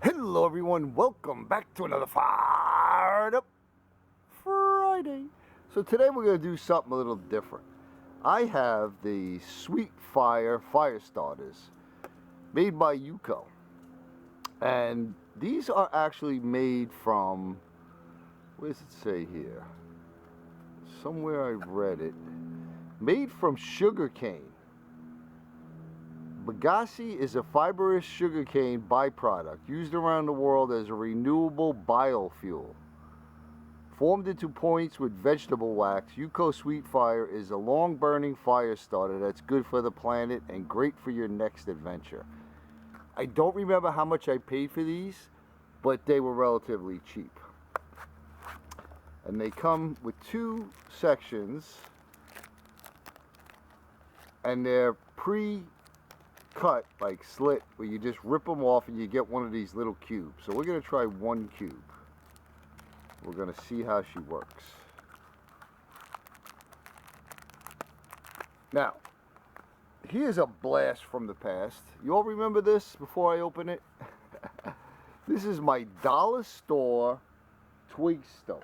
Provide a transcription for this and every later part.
Hello everyone, welcome back to another Fired Up Friday. So today we're going to do something a little different. I have the Sweet Fire fire starters made by Yuko. And these are actually made from, where does it say here? Somewhere I read it. Made from sugar cane. Bagasse is a fibrous sugarcane byproduct used around the world as a renewable biofuel. Formed into points with vegetable wax, Yuko Sweet Fire is a long-burning fire starter that's good for the planet and great for your next adventure. I don't remember how much I paid for these, but they were relatively cheap. And they come with two sections, and they're pre-cut, like slit, where you just rip them off and you get one of these little cubes. So we're going to try one cube. We're going to see how she works. Now, here's a blast from the past. You all remember this before I open it? This is my dollar store twig stove.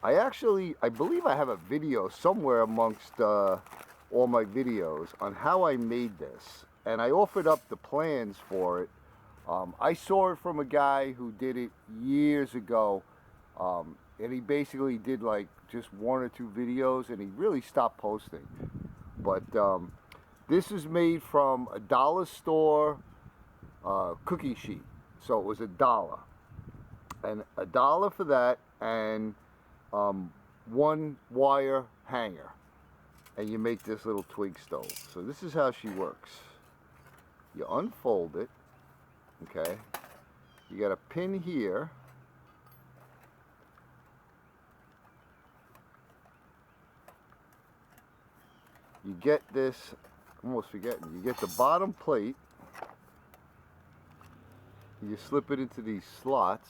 I believe I have a video somewhere amongst all my videos on how I made this, and I offered up the plans for it. I saw it from a guy who did it years ago, and he basically did like just one or two videos, and he really stopped posting. But this is made from a dollar store cookie sheet, so it was $1, and $1 for that, and one wire hanger, and you make this little twig stove. So this is how she works. You unfold it, okay, you got a pin here, you get this, almost forgetting, you get the bottom plate, you slip it into these slots,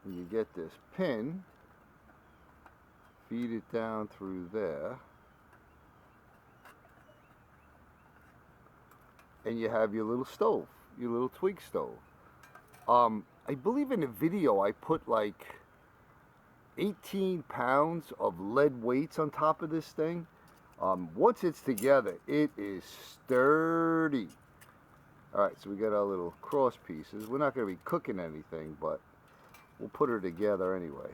and you get this pin, feed it down through there, and you have your little stove, your little twig stove. I believe in the video I put like 18 pounds of lead weights on top of this thing. Once it's together, it is sturdy. Alright, so we got our little cross pieces. We're not going to be cooking anything, but we'll put her together anyway.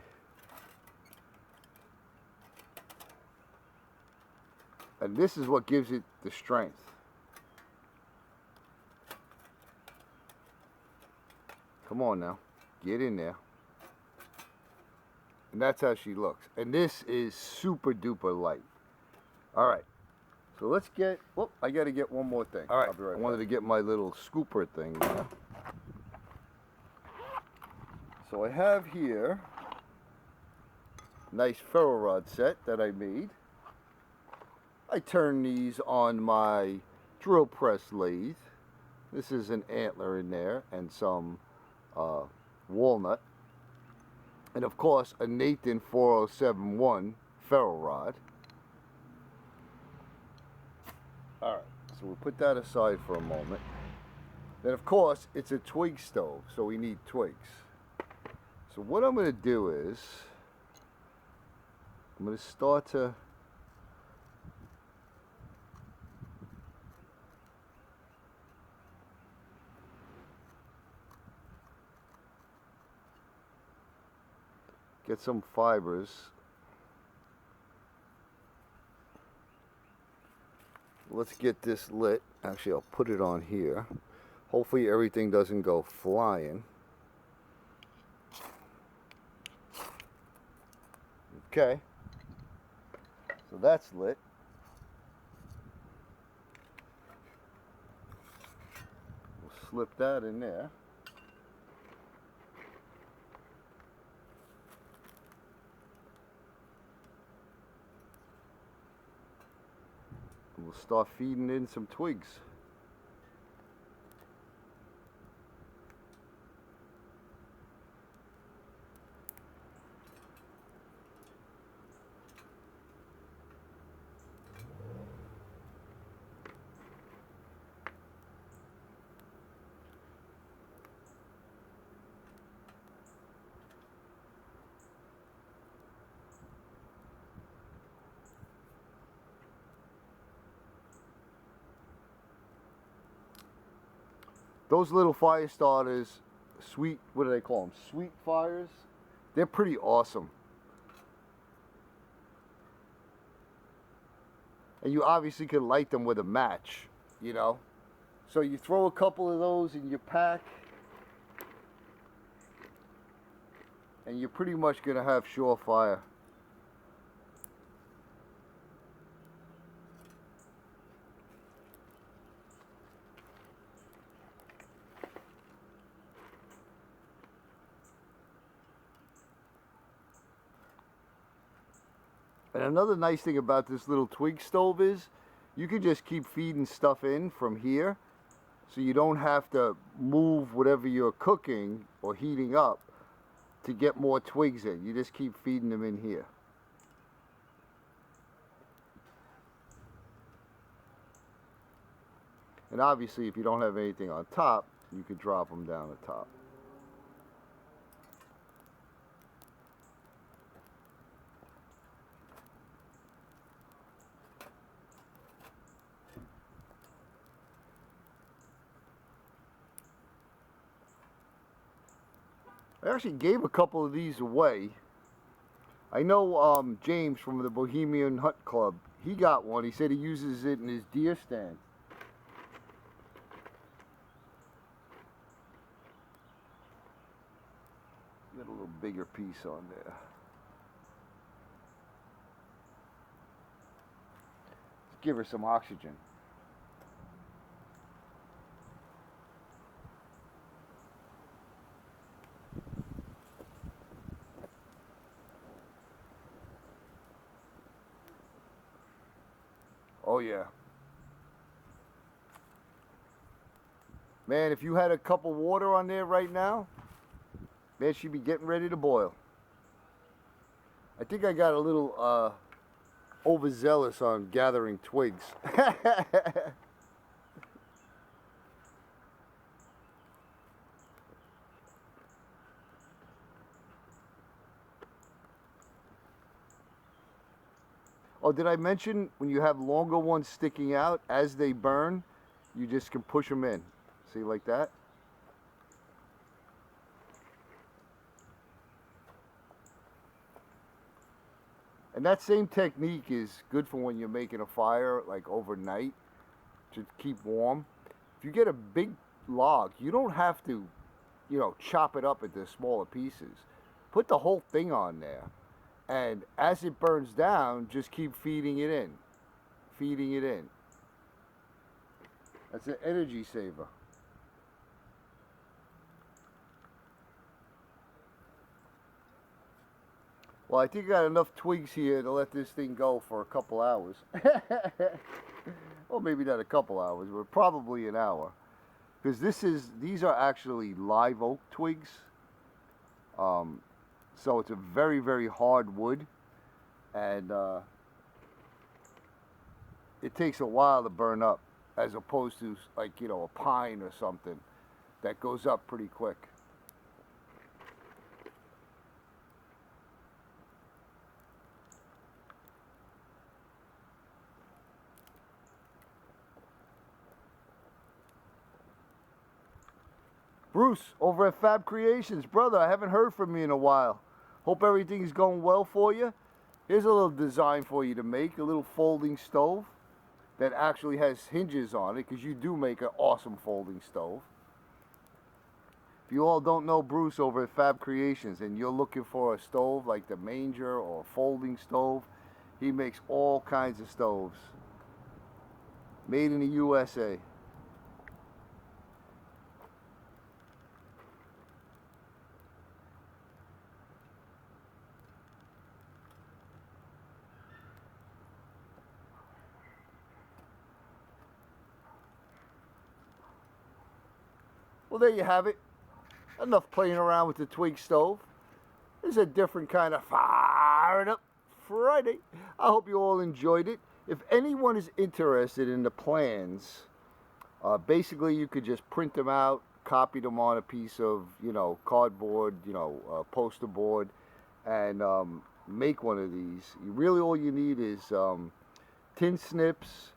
And this is what gives it the strength. Come on now, get in there. And that's how she looks. And this is super duper light. Alright, so let's get, whoop, I got to get one more thing. Alright, I wanted to get my little scooper thing there. So I have here a nice ferro rod set that I made. I turn these on my drill press lathe. This is an antler in there and some walnut. And of course a Nathan 4071 ferro rod. Alright, so we'll put that aside for a moment. Then of course it's a twig stove, so we need twigs. So what I'm going to do is, I'm going to start to get some fibers. Let's get this lit. Actually, I'll put it on here. Hopefully everything doesn't go flying. Okay, so that's lit. We'll slip that in there. we'll start feeding in some twigs. Those little fire starters, sweet, what do they call them? Sweet fires? They're pretty awesome. And you obviously can light them with a match, you know. So you throw a couple of those in your pack, and you're pretty much going to have surefire. And another nice thing about this little twig stove is you can just keep feeding stuff in from here, so you don't have to move whatever you're cooking or heating up to get more twigs in. You just keep feeding them in here. And obviously if you don't have anything on top, you can drop them down the top. I actually gave a couple of these away. I know James from the Bohemian Hut Club, he got one. He said he uses it in his deer stand. Got a little bigger piece on there. Let's give her some oxygen. Oh yeah. Man, if you had a cup of water on there right now, man, she'd be getting ready to boil. I think I got a little overzealous on gathering twigs. Oh, did I mention when you have longer ones sticking out, as they burn, you just can push them in. See, like that? And that same technique is good for when you're making a fire, like overnight, to keep warm. If you get a big log, you don't have to, you know, chop it up into smaller pieces. Put the whole thing on there. And as it burns down, just keep feeding it in. Feeding it in. That's an energy saver. Well, I think I got enough twigs here to let this thing go for a couple hours. Well, maybe not a couple hours, but probably an hour. Because these are actually live oak twigs. So it's a very, very hard wood, and it takes a while to burn up, as opposed to, like, you know, a pine or something that goes up pretty quick. Bruce, over at Fab Creations, brother, I haven't heard from you in a while. Hope everything's going well for you. Here's a little design for you to make, a little folding stove that actually has hinges on it, because you do make an awesome folding stove. If you all don't know Bruce over at Fab Creations and you're looking for a stove like the Manger or a folding stove, he makes all kinds of stoves. Made in the USA. Well, there you have it. Enough playing around with the twig stove. This is a different kind of fire it up Friday. I hope you all enjoyed it. If anyone is interested in the plans, basically you could just print them out, copy them on a piece of, cardboard, poster board, and make one of these. Really all you need is tin snips,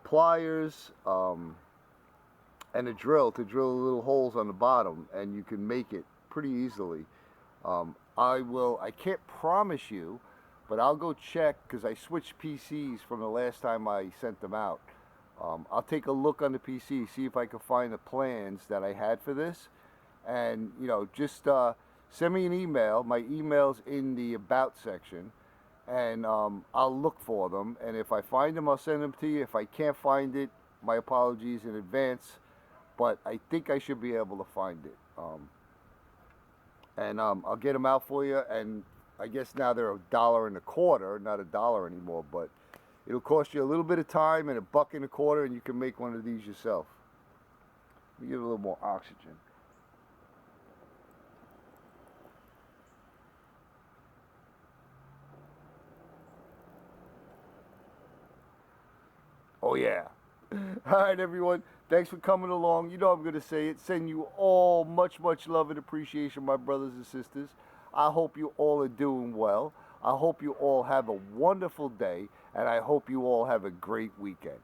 pliers, and a drill to drill little holes on the bottom, and you can make it pretty easily. I can't promise you, but I'll go check, because I switched PCs from the last time I sent them out. I'll take a look on the PC, see if I can find the plans that I had for this, and just send me an email. My email's in the about section, and I'll look for them, and if I find them, I'll send them to you. If I can't find it, my apologies in advance, but I think I should be able to find it. I'll get them out for you, and I guess now they're $1.25, not $1 anymore, but it'll cost you a little bit of time and $1.25, and you can make one of these yourself. Let me give it a little more oxygen. Oh yeah. All right, everyone. Thanks for coming along. You know I'm going to say it. Send you all much, much love and appreciation, my brothers and sisters. I hope you all are doing well. I hope you all have a wonderful day, and I hope you all have a great weekend.